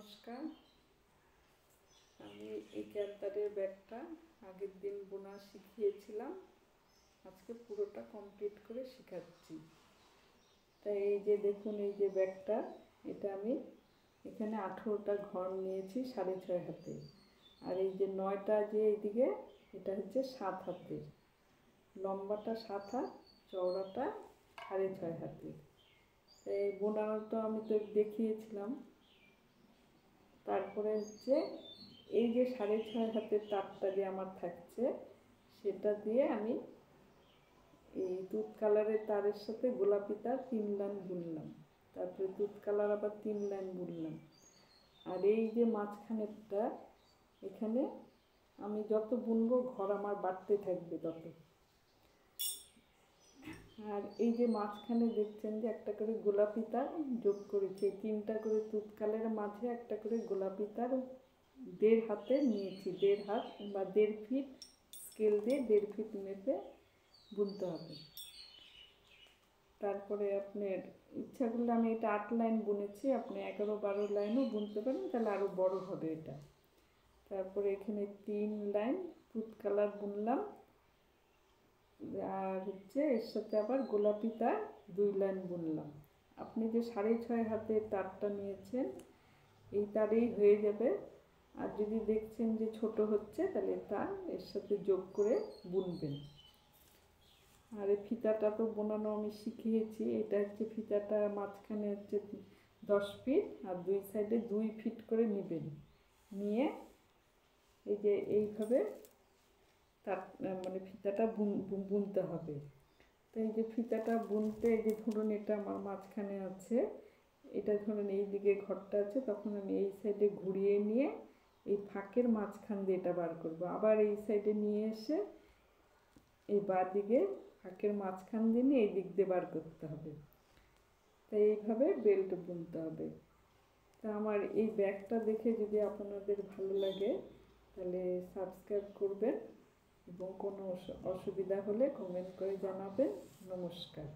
নমস্কার। আমি এই ক্যান্টারের ব্যাগটা আগের দিন বোনা শিখিয়েছিলাম, আজকে পুরোটা কমপ্লিট করে শেখাচ্ছি। তাই এই যে দেখুন, এই যে ব্যাগটা, এটা আমি এখানে 18টা ঘর নিয়েছি 6.5 হাতে, আর এই যে 9টা যে এইদিকে, এটা হচ্ছে 7 হাতের। লম্বাটা 7 হাত, চওড়াটা 6.5 হাতের। এই বোনানোটা আমি তো দেখিয়েছিলাম। তারপরে হচ্ছে এই যে 6.5 হাতের তারটা যে আমার থাকছে, সেটা দিয়ে আমি এই দুধ কালারের তারের সাথে গোলাপি তার 3 লাইন বুনলাম, তারপরে দুধ কালার আবার 3 লাইন বুনলাম। আর এই যে মাঝখানেরটা, এখানে আমি যত বুনবো ঘর আমার বাড়তে থাকবে তত। আর এই যে মাঝখানে দেখছেন যে একটা করে গোলাপি তার যোগ করেছি, 3টা করে দুধ কালারের মাঝে একটা করে গোলাপি তার 1.5 হাতে নিয়েছি। 1.5 হাত বা 1.5 ফিট স্কেল দিয়ে 1.5 ফিট মেপে বুনতে হবে। তারপরে আপনার ইচ্ছা করলে আমি এটা 8 লাইন বুনেছি, আপনি 11-12 লাইনও বুনতে পারেন, তাহলে আরও বড় হবে এটা। তারপরে এখানে 3 লাইন দুধ কালার বুনলাম, আর হচ্ছে এর সাথে আবার গোলাপি তার 2 লাইন বুনলাম। আপনি যে 6.5 হাতে তারটা নিয়েছেন, এই তারেই হয়ে যাবে। আর যদি দেখছেন যে ছোট হচ্ছে, তাহলে তার এর সাথে যোগ করে বুনবেন। আর এই ফিতাটা তো বোনানো আমি শিখিয়েছি। এটা হচ্ছে ফিতাটা মাঝখানে হচ্ছে 10 ফিট, আর 2 সাইডে 2 ফিট করে নেবেন। নিয়ে এই যে এইভাবে তার মানে ফিতাটা বুনতে হবে। তো এই যে ফিতাটা বুনতে, এই যে ধরুন এটা আমার মাঝখানে আছে, এটা ধরুন এই দিকে ঘরটা আছে, তখন আমি এই সাইডে ঘুরিয়ে নিয়ে এই ফাঁকের মাঝখান দিয়ে এটা বার করবো। আবার এই সাইডে নিয়ে এসে এই বাঁ দিকে ফাঁকের মাঝখান দিয়ে নিয়ে এই দিক দিয়ে বার করতে হবে। তাই এইভাবে বেল্ট বুনতে হবে। তা আমার এই ব্যাগটা দেখে যদি আপনাদের ভালো লাগে, তাহলে সাবস্ক্রাইব করবেন এবং কোনো অসুবিধা হলে কমেন্ট করে জানাবেন। নমস্কার।